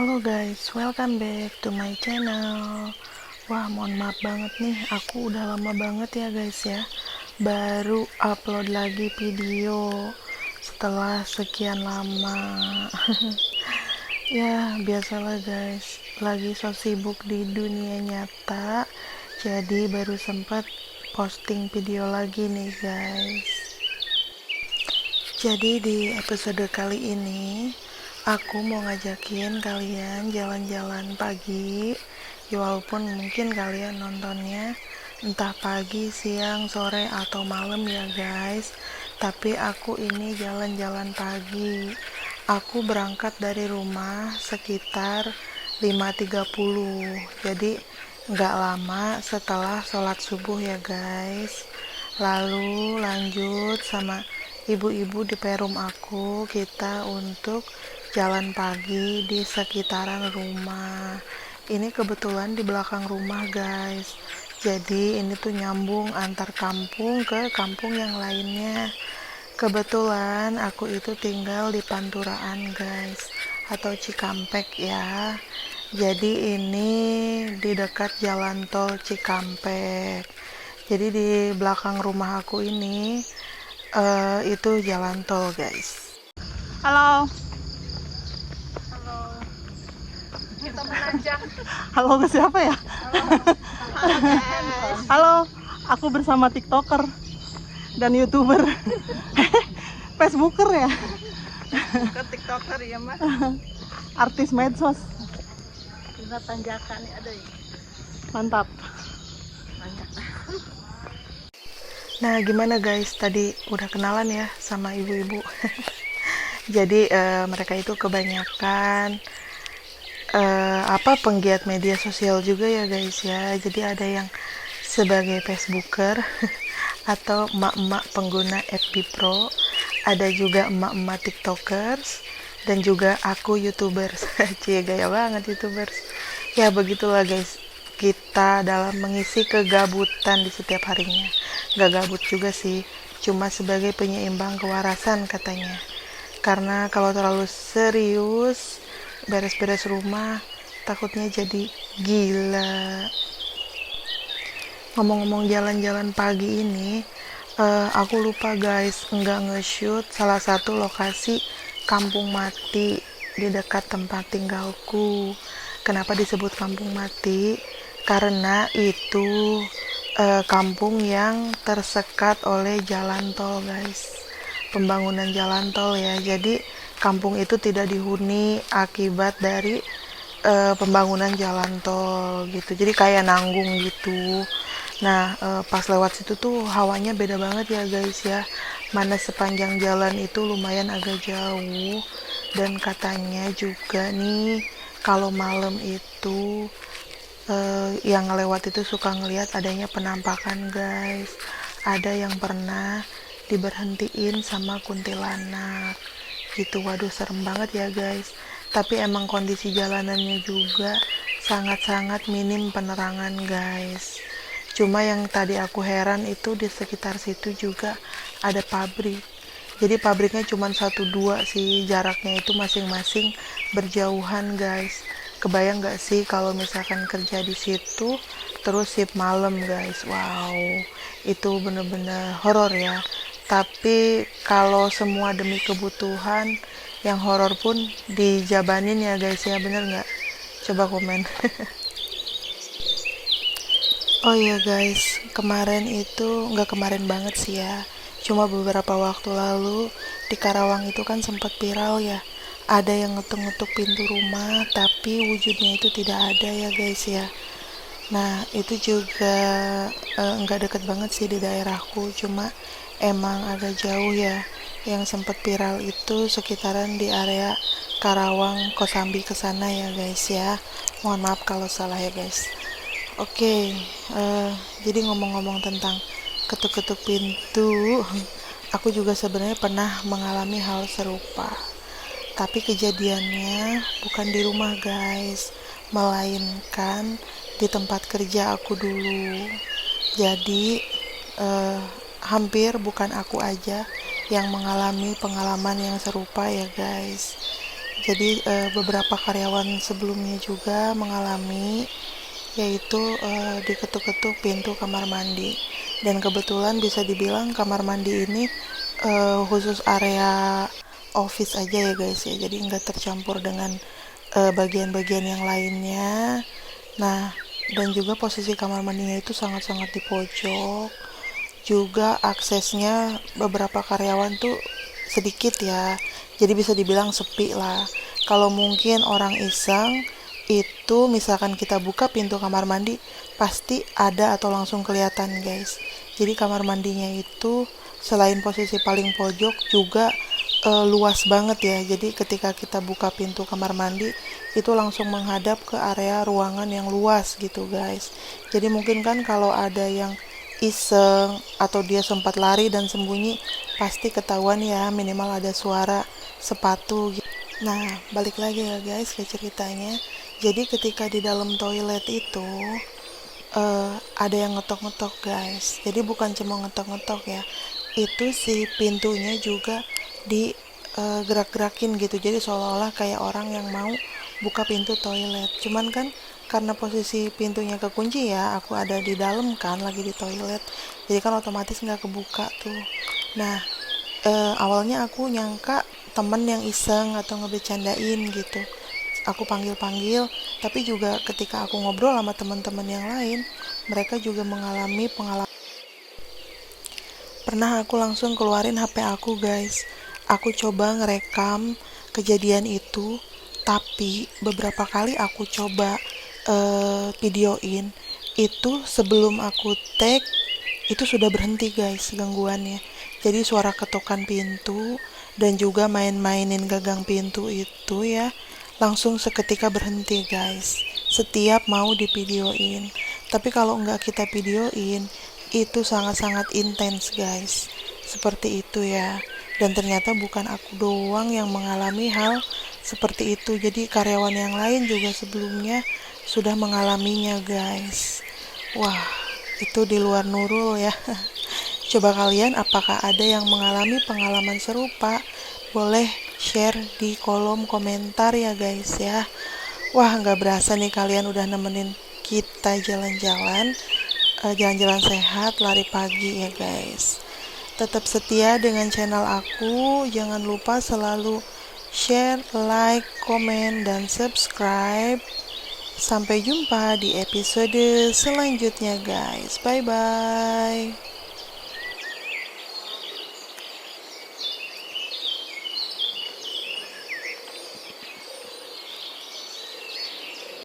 Halo guys, welcome back to my channel. Wah, mohon maaf banget nih, aku udah lama banget ya guys ya, baru upload lagi video setelah sekian lama. Ya, biasalah guys, lagi so sibuk di dunia nyata, jadi baru sempat posting video lagi nih guys. Jadi di episode kali ini aku mau ngajakin kalian jalan-jalan pagi, ya walaupun mungkin kalian nontonnya entah pagi, siang, sore, atau malam ya guys. Tapi aku ini jalan-jalan pagi. Aku berangkat dari rumah sekitar 5.30. Jadi nggak lama setelah sholat subuh ya guys. Lalu lanjut sama ibu-ibu di perum aku, kita untuk jalan pagi di sekitaran rumah. Ini kebetulan di belakang rumah guys, jadi ini tuh nyambung antar kampung ke kampung yang lainnya. Kebetulan aku itu tinggal di Panturaan guys, atau Cikampek ya. Jadi ini di dekat jalan tol Cikampek. Jadi di belakang rumah aku ini itu jalan tol guys. Halo. Halo. Kita menanjak. Halo, ke siapa ya? Halo guys. Halo, aku bersama TikToker dan YouTuber. Facebooker ya? Ke TikToker ya mas. Artis medsos. Kita tanjakan nih ada ya. Mantap. Tanjak. Nah, gimana guys? Tadi udah kenalan ya sama ibu-ibu. Jadi mereka itu kebanyakan penggiat media sosial juga ya guys ya. Jadi ada yang sebagai Facebooker atau emak-emak pengguna FB Pro, ada juga emak-emak TikTokers, dan juga aku YouTubers. Cie, gaya banget YouTubers. Ya begitulah guys, kita dalam mengisi kegabutan di setiap harinya. Gak gabut juga sih, cuma sebagai penyeimbang kewarasan katanya. Karena kalau terlalu serius beres-beres rumah, takutnya jadi gila. Ngomong-ngomong jalan-jalan pagi ini, aku lupa guys, nggak nge-shoot salah satu lokasi kampung mati di dekat tempat tinggalku. Kenapa disebut kampung mati? Karena itu kampung yang tersekat oleh jalan tol guys, pembangunan jalan tol ya. Jadi kampung itu tidak dihuni akibat dari pembangunan jalan tol gitu, jadi kayak nanggung gitu. Nah, pas lewat situ tuh hawanya beda banget ya guys ya, mana sepanjang jalan itu lumayan agak jauh, dan katanya juga nih kalau malam itu yang ngelewat itu suka ngelihat adanya penampakan guys. Ada yang pernah diberhentiin sama kuntilanak gitu. Waduh, serem banget ya guys. Tapi emang kondisi jalanannya juga sangat-sangat minim penerangan guys. Cuma yang tadi aku heran itu di sekitar situ juga ada pabrik. Jadi pabriknya cuma 1-2 sih, jaraknya itu masing-masing berjauhan guys. Kebayang gak sih kalau misalkan kerja di situ terus shift malam guys? Wow, itu bener-bener horor ya. Tapi kalau semua demi kebutuhan, yang horor pun dijabanin ya guys ya, bener nggak? Coba komen. Oh iya guys, kemarin itu nggak kemarin banget sih ya, cuma beberapa waktu lalu di Karawang itu kan sempat viral ya, ada yang ngetuk-ngetuk pintu rumah tapi wujudnya itu tidak ada ya guys ya. Nah itu juga nggak deket banget sih di daerahku, cuma emang agak jauh ya. Yang sempat viral itu sekitaran di area Karawang, Kosambi kesana ya guys ya. Mohon maaf kalau salah ya guys. Oke, jadi ngomong-ngomong tentang ketuk-ketuk pintu, aku juga sebenarnya pernah mengalami hal serupa. Tapi kejadiannya bukan di rumah guys, melainkan di tempat kerja aku dulu. Jadi hampir bukan aku aja yang mengalami pengalaman yang serupa ya guys. Jadi beberapa karyawan sebelumnya juga mengalami, yaitu diketuk-ketuk pintu kamar mandi. Dan kebetulan bisa dibilang kamar mandi ini khusus area office aja ya guys ya, jadi nggak tercampur dengan bagian-bagian yang lainnya. Nah, dan juga posisi kamar mandinya itu sangat-sangat di pojok. Juga aksesnya beberapa karyawan tuh sedikit ya, jadi bisa dibilang sepi lah. Kalau mungkin orang iseng itu misalkan kita buka pintu kamar mandi, pasti ada atau langsung kelihatan guys. Jadi kamar mandinya itu selain posisi paling pojok juga luas banget ya. Jadi ketika kita buka pintu kamar mandi itu langsung menghadap ke area ruangan yang luas gitu guys. Jadi mungkin kan kalau ada yang iseng atau dia sempat lari dan sembunyi, pasti ketahuan ya, minimal ada suara sepatu gitu. Nah, balik lagi ya guys ke ceritanya. Jadi ketika di dalam toilet itu ada yang ngetok-ngetok guys. Jadi bukan cuma ngetok-ngetok ya, itu si pintunya juga di gerak-gerakin gitu. Jadi seolah-olah kayak orang yang mau buka pintu toilet. Cuman kan karena posisi pintunya kekunci ya, aku ada di dalam kan, lagi di toilet, jadi kan otomatis nggak kebuka tuh. Nah, awalnya aku nyangka temen yang iseng atau ngebecandain gitu, aku panggil-panggil. Tapi juga ketika aku ngobrol sama teman-teman yang lain, mereka juga mengalami pengalaman. Pernah aku langsung keluarin HP aku guys, aku coba ngerekam kejadian itu. Tapi beberapa kali aku coba videoin itu, sebelum aku tag itu sudah berhenti guys gangguannya. Jadi suara ketukan pintu dan juga main-mainin gagang pintu itu ya langsung seketika berhenti guys, setiap mau divideoin. Tapi kalau nggak kita videoin itu sangat-sangat intens guys, seperti itu ya. Dan ternyata bukan aku doang yang mengalami hal seperti itu, jadi karyawan yang lain juga sebelumnya sudah mengalaminya guys. Wah, itu di luar Nurul ya. Coba kalian apakah ada yang mengalami pengalaman serupa? Boleh share di kolom komentar ya guys ya. Wah, nggak berasa nih kalian udah nemenin kita jalan-jalan, jalan-jalan sehat, lari pagi ya guys. Tetap setia dengan channel aku, jangan lupa selalu share, like, komen, dan subscribe. Sampai jumpa di episode selanjutnya guys. Bye bye.